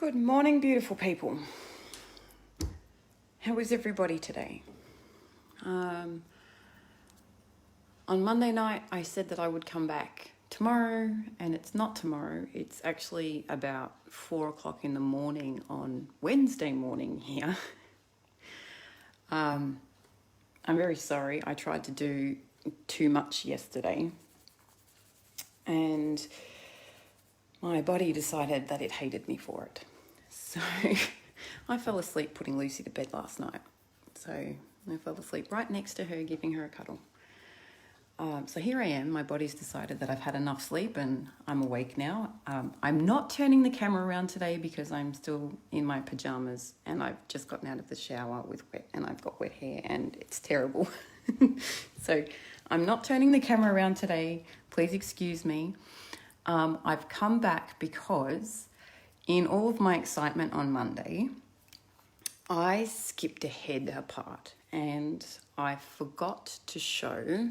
Good morning, beautiful people. How is everybody today? On Monday night, I said that I would come back tomorrow, and it's not tomorrow. It's actually about 4 o'clock in the morning on Wednesday morning here. I'm very sorry. I tried to do too much yesterday, and my body decided that it hated me for it. So I fell asleep putting Lucy to bed last night. So I fell asleep right next to her, giving her a cuddle. So here I am. My body's decided that I've had enough sleep and I'm awake now. I'm not turning the camera around today because I'm still in my pajamas and I've just gotten out of the shower and I've got wet hair and it's terrible. So I'm not turning the camera around today. Please excuse me. I've come back because in all of my excitement on Monday, I skipped ahead a part and I forgot to show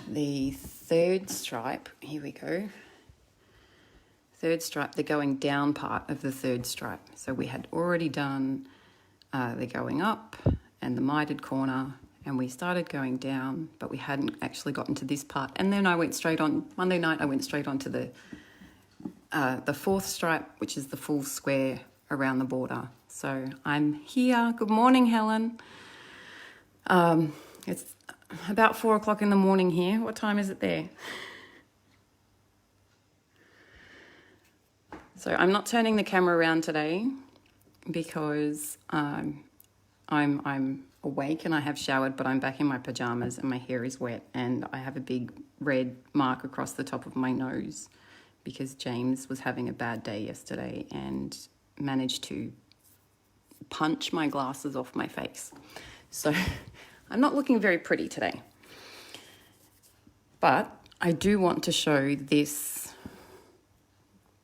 the third stripe. Here we go. Third stripe, the going down part of the third stripe. So we had already done the going up and the mitred corner, and we started going down, but we hadn't actually gotten to this part. And then I went straight on, Monday night, I went straight on to the fourth stripe, which is the full square around the border. So I'm here. Good morning, Helen. It's about 4 o'clock in the morning here. What time is it there? So I'm not turning the camera around today because I'm awake and I have showered, but I'm back in my pajamas and my hair is wet and I have a big red mark across the top of my nose because James was having a bad day yesterday and managed to punch my glasses off my face. So I'm not looking very pretty today. But I do want to show this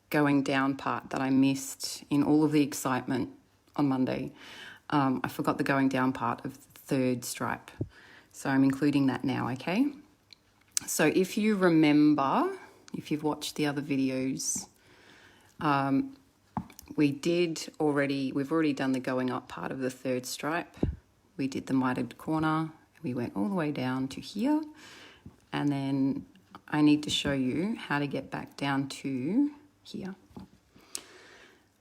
going down part that I missed in all of the excitement on Monday. I forgot the going down part of the third stripe. So I'm including that now, okay? So if you remember, if you've watched the other videos, we've already done the going up part of the third stripe. We did the mitred corner. We went all the way down to here. And then I need to show you how to get back down to here.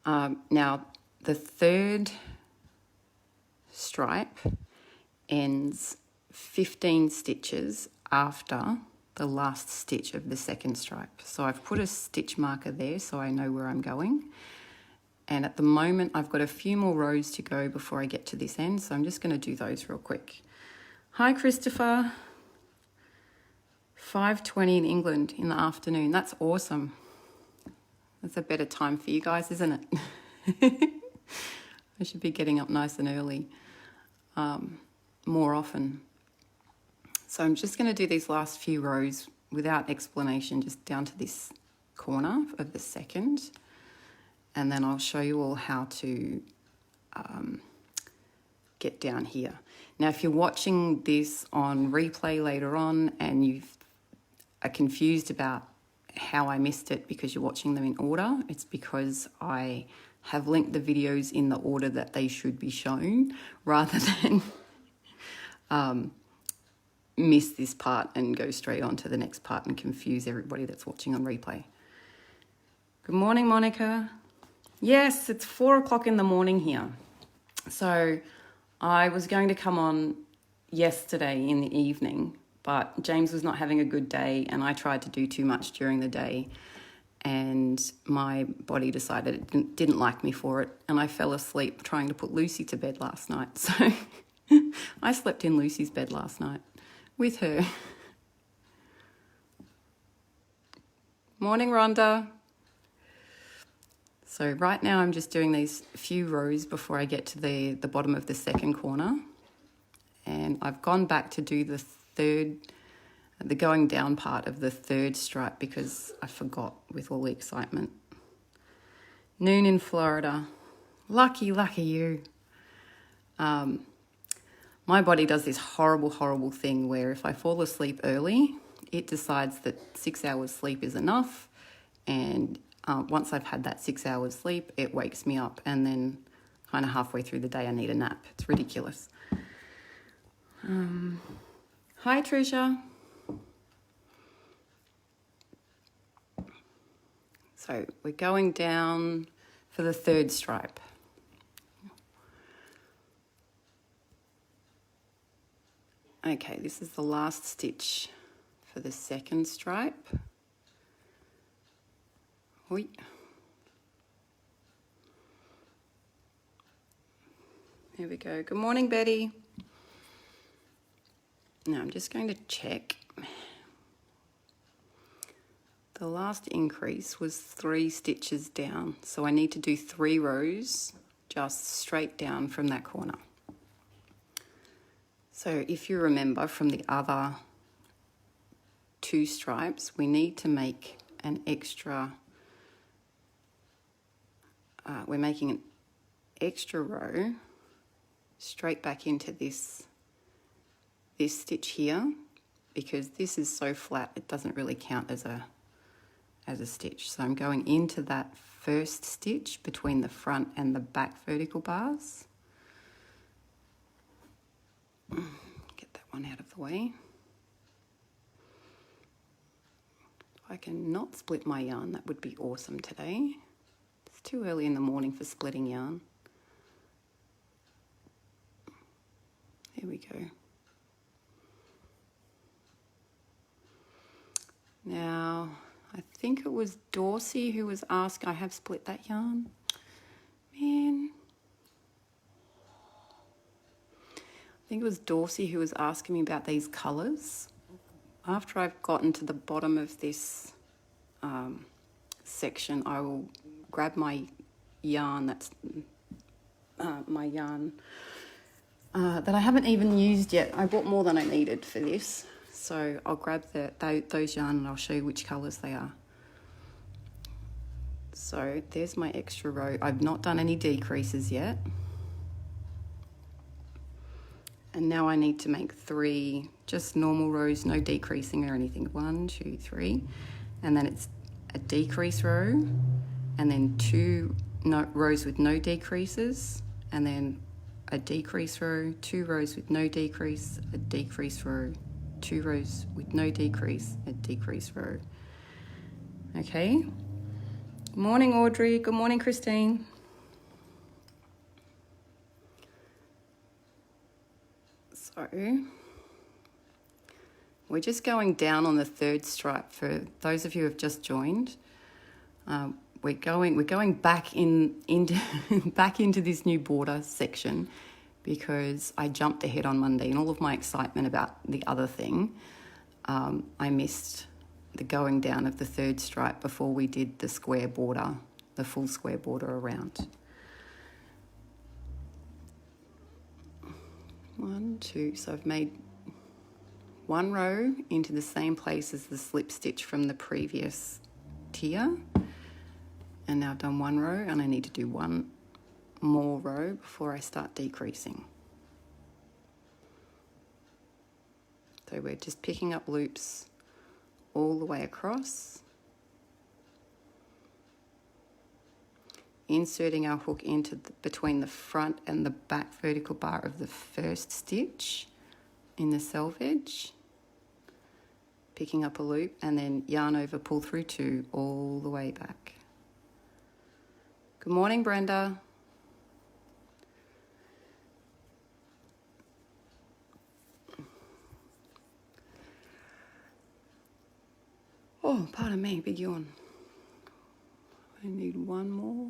Now, the third stripe ends 15 stitches after the last stitch of the second stripe. So I've put a stitch marker there so I know where I'm going. And at the moment, I've got a few more rows to go before I get to this end. So I'm just going to do those real quick. Hi, Christopher. 5:20 in England in the afternoon. That's awesome. That's a better time for you guys, isn't it? I should be getting up nice and early more often. So I'm just going to do these last few rows without explanation, just down to this corner of the second. And then I'll show you all how to get down here. Now, if you're watching this on replay later on and you are confused about how I missed it because you're watching them in order, it's because I have linked the videos in the order that they should be shown rather than miss this part and go straight on to the next part and confuse everybody that's watching on replay. Good morning, Monica. Yes, it's 4 o'clock in the morning here. So I was going to come on yesterday in the evening, but James was not having a good day and I tried to do too much during the day and my body decided it didn't like me for it and I fell asleep trying to put Lucy to bed last night. So I slept in Lucy's bed last night with her. Morning, Rhonda. So right now I'm just doing these few rows before I get to the bottom of the second corner. And I've gone back to do the going down part of the third stripe because I forgot with all the excitement. Noon in Florida. Lucky you. My body does this horrible thing where if I fall asleep early, it decides that 6 hours sleep is enough and once I've had that 6 hours sleep, it wakes me up, and then kind of halfway through the day I need a nap. It's ridiculous. Hi, Tricia. So we're going down for the third stripe. Okay, this is the last stitch for the second stripe. Oi. There we go. Good morning, Betty. Now I'm just going to check. The last increase was 3 stitches down, so I need to do 3 rows just straight down from that corner. So if you remember from the other 2 stripes, we need to make an extra, we're making an extra row straight back into this stitch here, because this is so flat it doesn't really count as a stitch. So I'm going into that first stitch between the front and the back vertical bars. Get that one out of the way. If I can not split my yarn, that would be awesome today. It's too early in the morning for splitting yarn. There we go. Now, I think it was Dorsey who was asking, I have split that yarn. Man. I think it was Dorsey who was asking me about these colours. After I've gotten to the bottom of this section, I will grab my yarn, that's my yarn that I haven't even used yet. I bought more than I needed for this. So I'll grab those yarn and I'll show you which colours they are. So there's my extra row. I've not done any decreases yet. And now I need to make 3 just normal rows, no decreasing or anything. 1, 2, 3. And then it's a decrease row, and then 2 rows with no decreases, and then a decrease row, 2 rows with no decrease, a decrease row, 2 rows with no decrease, a decrease row. Okay. Good morning, Audrey. Good morning, Christine. So we're just going down on the third stripe. For those of you who have just joined, we're going back into back into this new border section, because I jumped ahead on Monday in all of my excitement about the other thing. I missed the going down of the third stripe before we did the square border, the full square border around. 1, 2, so I've made 1 row into the same place as the slip stitch from the previous tier, and now I've done 1 row, and I need to do 1 more row before I start decreasing. So we're just picking up loops all the way across, inserting our hook into between the front and the back vertical bar of the first stitch in the selvage, picking up a loop, and then yarn over, pull through 2 all the way back. Good morning, Brenda. Oh, pardon me, big yawn. I need 1 more.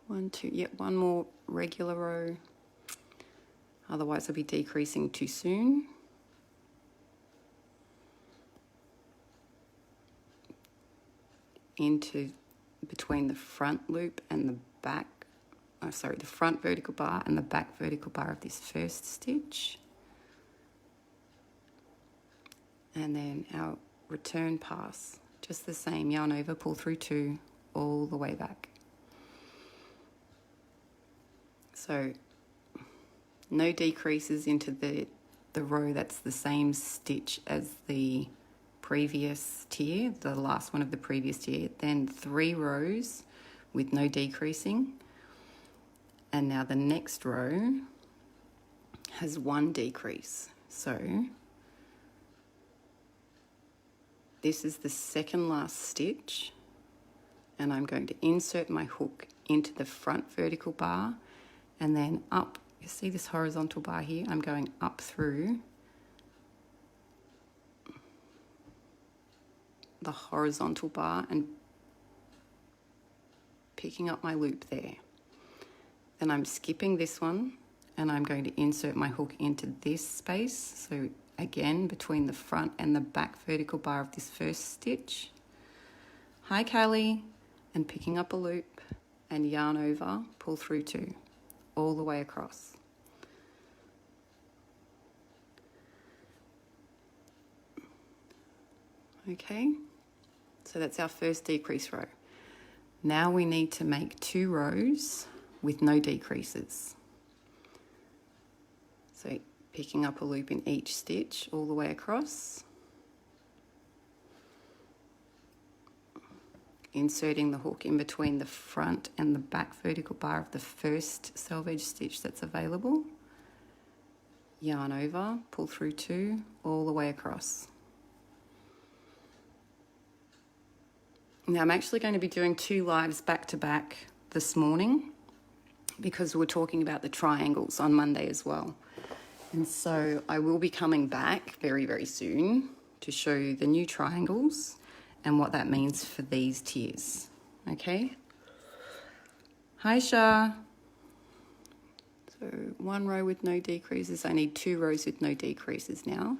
1, 2, yep, 1 more regular row. Otherwise I'll be decreasing too soon. Into between the front loop and the back, the front vertical bar and the back vertical bar of this first stitch. And then our return pass, just the same, yarn over, pull through 2 all the way back. So no decreases into the row that's the same stitch as the previous tier, the last one of the previous tier, then 3 rows with no decreasing, and now the next row has 1 decrease. So this is the second last stitch, and I'm going to insert my hook into the front vertical bar and then up. You see this horizontal bar here? I'm going up through the horizontal bar and picking up my loop there. Then I'm skipping this one and I'm going to insert my hook into this space. So again, between the front and the back vertical bar of this first stitch. Hi Callie, and picking up a loop and yarn over, pull through 2, all the way across. Okay, so that's our first decrease row. Now we need to make 2 rows with no decreases. So picking up a loop in each stitch all the way across, inserting the hook in between the front and the back vertical bar of the first selvage stitch that's available, yarn over, pull through 2, all the way across. Now I'm actually going to be doing 2 lives back to back this morning because we're talking about the triangles on Monday as well. And so I will be coming back very, very soon to show you the new triangles and what that means for these tiers. Okay? Hi Shah. So 1 row with no decreases. I need 2 rows with no decreases now.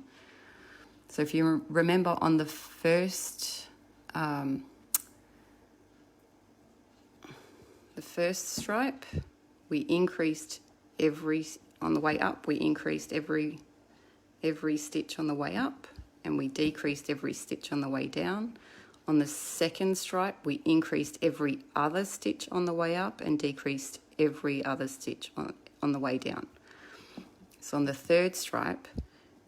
So if you remember on the first stripe, we increased on the way up, we increased every stitch on the way up, and we decreased every stitch on the way down. On the second stripe, we increased every other stitch on the way up and decreased every other stitch on the way down. So on the third stripe,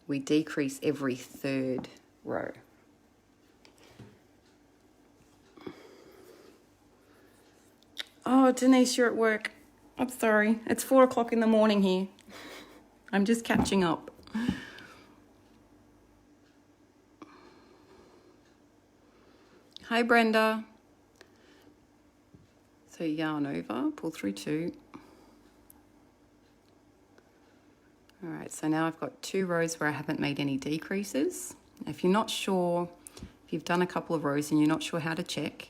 we decrease every 3rd row. Oh, Denise, you're at work. I'm sorry. It's 4 o'clock in the morning here. I'm just catching up. Hi, Brenda. So yarn over, pull through 2. All right, so now I've got 2 rows where I haven't made any decreases. If you're not sure, if you've done a couple of rows and you're not sure how to check,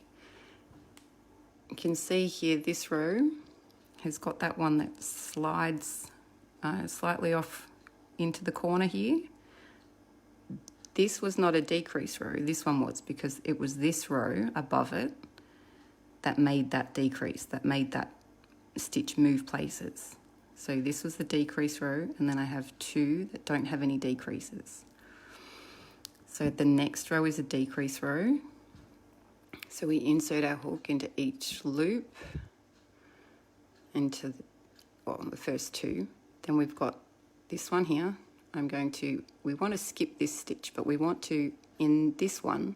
you can see here this row has got that one that slides slightly off into the corner here. This was not a decrease row, this one was, because it was this row above it that made that decrease, that made that stitch move places. So this was the decrease row, and then I have 2 that don't have any decreases. So the next row is a decrease row. So we insert our hook into each loop, into the first 2. Then we've got this one here. We want to skip this stitch, but we want to, in this one,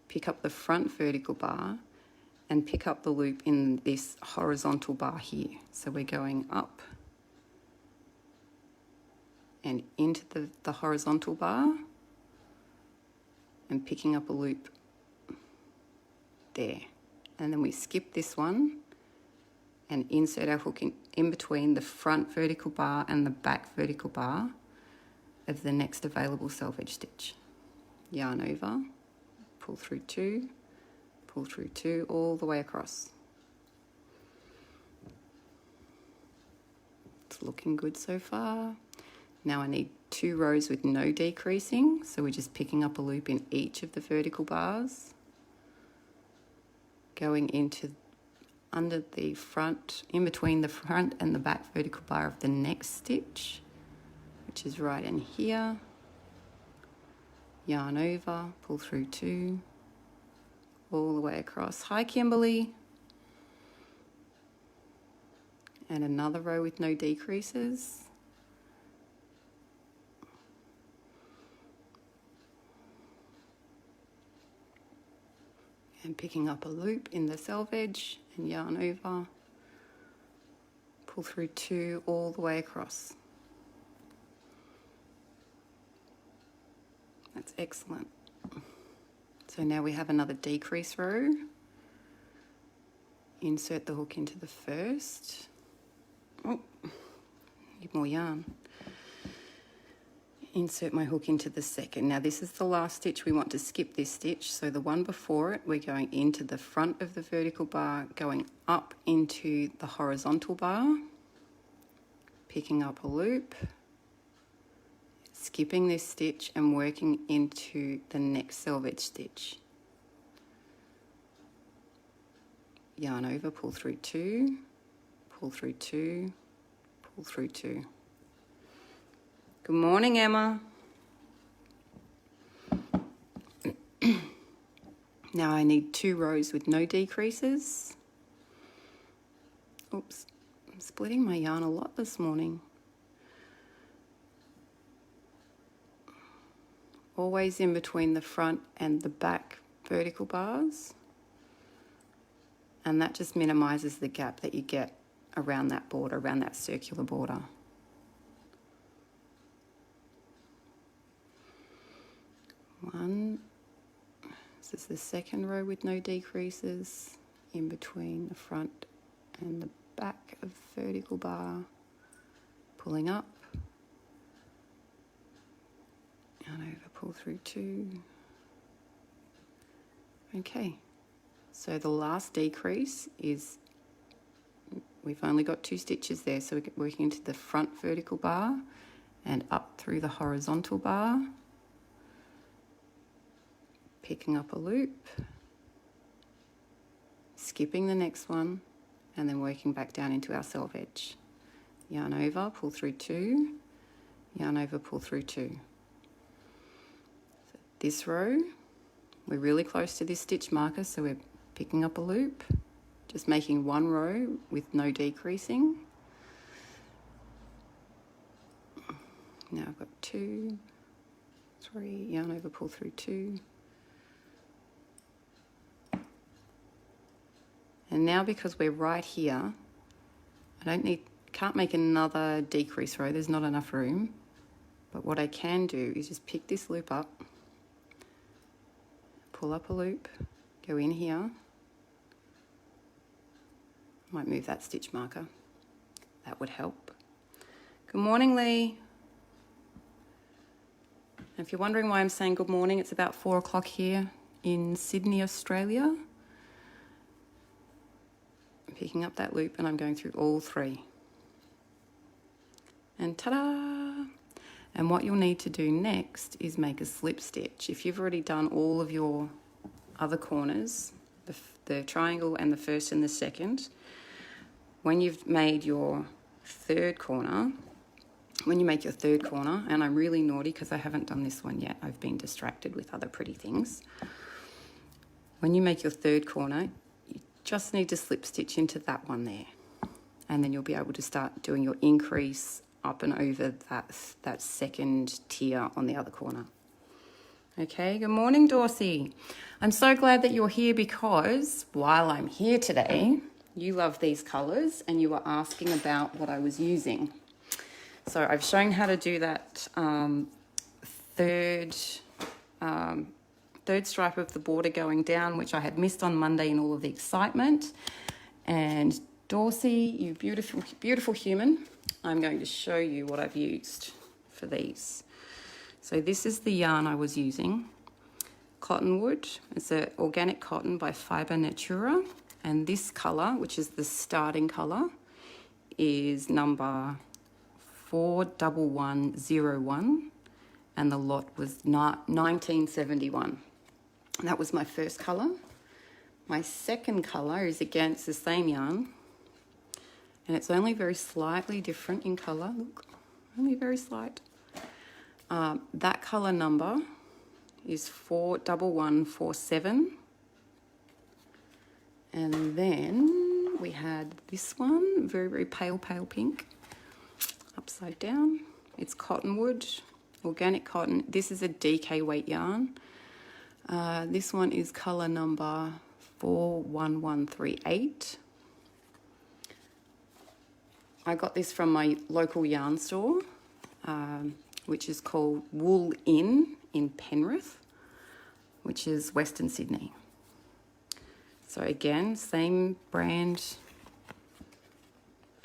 pick up the front vertical bar and pick up the loop in this horizontal bar here. So we're going up and into the horizontal bar and picking up a loop there. And then we skip this one and insert our hook in between the front vertical bar and the back vertical bar of the next available selvage stitch. Yarn over, pull through 2, pull through 2, all the way across. It's looking good so far. Now I need 2 rows with no decreasing, so we're just picking up a loop in each of the vertical bars, going into under the front, in between the front and the back vertical bar of the next stitch, which is right in here. Yarn over, pull through 2, all the way across. Hi Kimberly. And another row with no decreases. and picking up a loop in the selvage and yarn over, pull through 2 all the way across. That's excellent. So now we have another decrease row. Insert the hook into the first. Oh, need more yarn. Insert my hook into the second. Now this is the last stitch. We want to skip this stitch. So the one before it, we're going into the front of the vertical bar, going up into the horizontal bar, picking up a loop, skipping this stitch and working into the next selvage stitch. Yarn over, pull through 2, pull through 2, pull through 2. Good morning, Emma. Now I need 2 rows with no decreases. Oops, I'm splitting my yarn a lot this morning. Always in between the front and the back vertical bars. And that just minimises the gap that you get around that border, around that circular border. One, this is the second row with no decreases, in between the front and the back of the vertical bar, pulling up, yarn over, pull through 2. Okay, so the last decrease is, we've only got 2 stitches there, so we're working into the front vertical bar and up through the horizontal bar, picking up a loop, skipping the next one, and then working back down into our selvage. Yarn over, pull through 2, yarn over, pull through 2. So this row, we're really close to this stitch marker, so we're picking up a loop, just making 1 row with no decreasing. Now I've got 2, 3, yarn over, pull through 2. And now because we're right here, can't make another decrease row, there's not enough room. But what I can do is just pick this loop up, pull up a loop, go in here. Might move that stitch marker, that would help. Good morning, Lee. And if you're wondering why I'm saying good morning, it's about 4 o'clock here in Sydney, Australia. Picking up that loop and I'm going through all 3. And ta-da! And what you'll need to do next is make a slip stitch. If you've already done all of your other corners, the triangle and the first and the second, when you've made your third corner, and I'm really naughty because I haven't done this one yet, I've been distracted with other pretty things. When you make your third corner, just need to slip stitch into that one there, and then you'll be able to start doing your increase up and over that second tier on the other corner. Okay, good morning, Dorsey. I'm so glad that you're here because while I'm here today, you love these colours and you were asking about what I was using. So I've shown how to do that third stripe of the border going down, which I had missed on Monday in all of the excitement. And Dorsey, you beautiful, beautiful human, I'm going to show you what I've used for these. So this is the yarn I was using, Cottonwood. It's an organic cotton by Fiber Natura. And this colour, which is the starting colour, is number 41101, and the lot was 1971. That was my first colour. My second colour is against the same yarn, and it's only very slightly different in colour. Look, only very slight. That colour number is 41147. And then we had this one, very, very pale, pale pink, upside down. It's Cottonwood, organic cotton. This is a DK weight yarn. This one is colour number 41138. I got this from my local yarn store, which is called Wool in Penrith, which is Western Sydney. So again, same brand.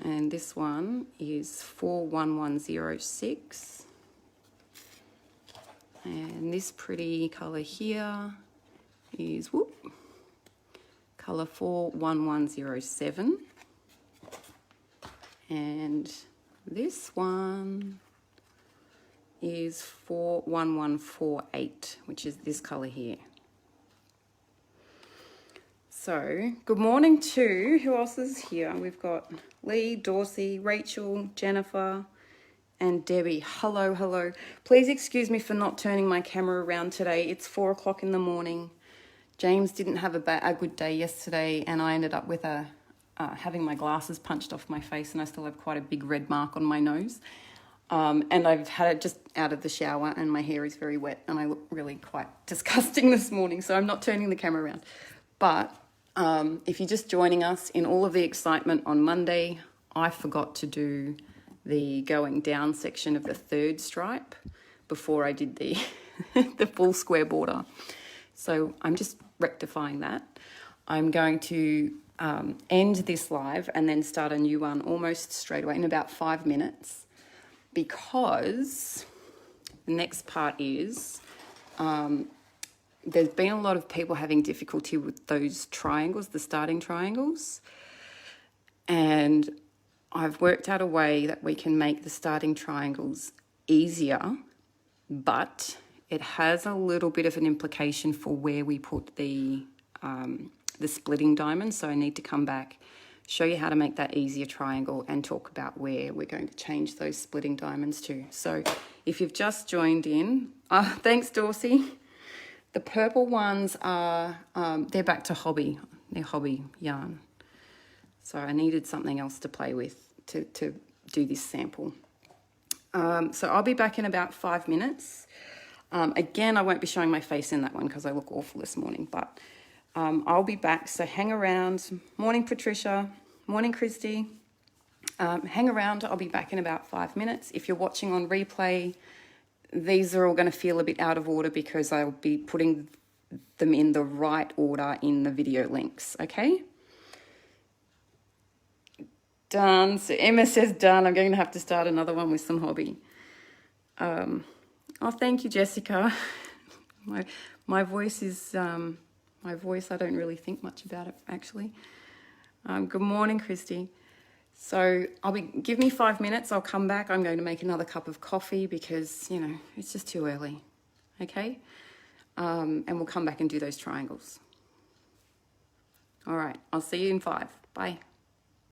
And this one is 41106. And this pretty colour here is colour 41107. And this one is 41148, which is this colour here. So, good morning to, who else is here? We've got Lee, Dorsey, Rachel, Jennifer, and Debbie. Hello, hello. Please excuse me for not turning my camera around today. It's 4 o'clock in the morning. James didn't have a good day yesterday, and I ended up with having my glasses punched off my face, and I still have quite a big red mark on my nose. And I've had it just out of the shower, and my hair is very wet, and I look really quite disgusting this morning, so I'm not turning the camera around. But if you're just joining us in all of the excitement on Monday, I forgot to do the going down section of the third stripe before I did the the full square border. So I'm just rectifying that. I'm going to end this live and then start a new one almost straight away in about 5 minutes, because the next part is there's been a lot of people having difficulty with those triangles, the starting triangles, and I've worked out a way that we can make the starting triangles easier, but it has a little bit of an implication for where we put the splitting diamond. So I need to come back, show you how to make that easier triangle, and talk about where we're going to change those splitting diamonds to. So if you've just joined in, thanks Dorsey. The purple ones are, they're back to hobby. They're hobby yarn. So I needed something else to play with to do this sample. So I'll be back in about 5 minutes. Again, I won't be showing my face in that one because I look awful this morning, but I'll be back. So hang around. Morning, Patricia. Morning, Christy. Hang around. I'll be back in about 5 minutes. If you're watching on replay, these are all going to feel a bit out of order because I'll be putting them in the right order in the video links, okay? Done. So Emma says done. I'm going to have to start another one with some hobby. Oh, thank you, Jessica. My voice is, I don't really think much about it, actually. Good morning, Christy. So give me 5 minutes. I'll come back. I'm going to make another cup of coffee because, you know, it's just too early. Okay? And we'll come back and do those triangles. All right. I'll see you in 5. Bye.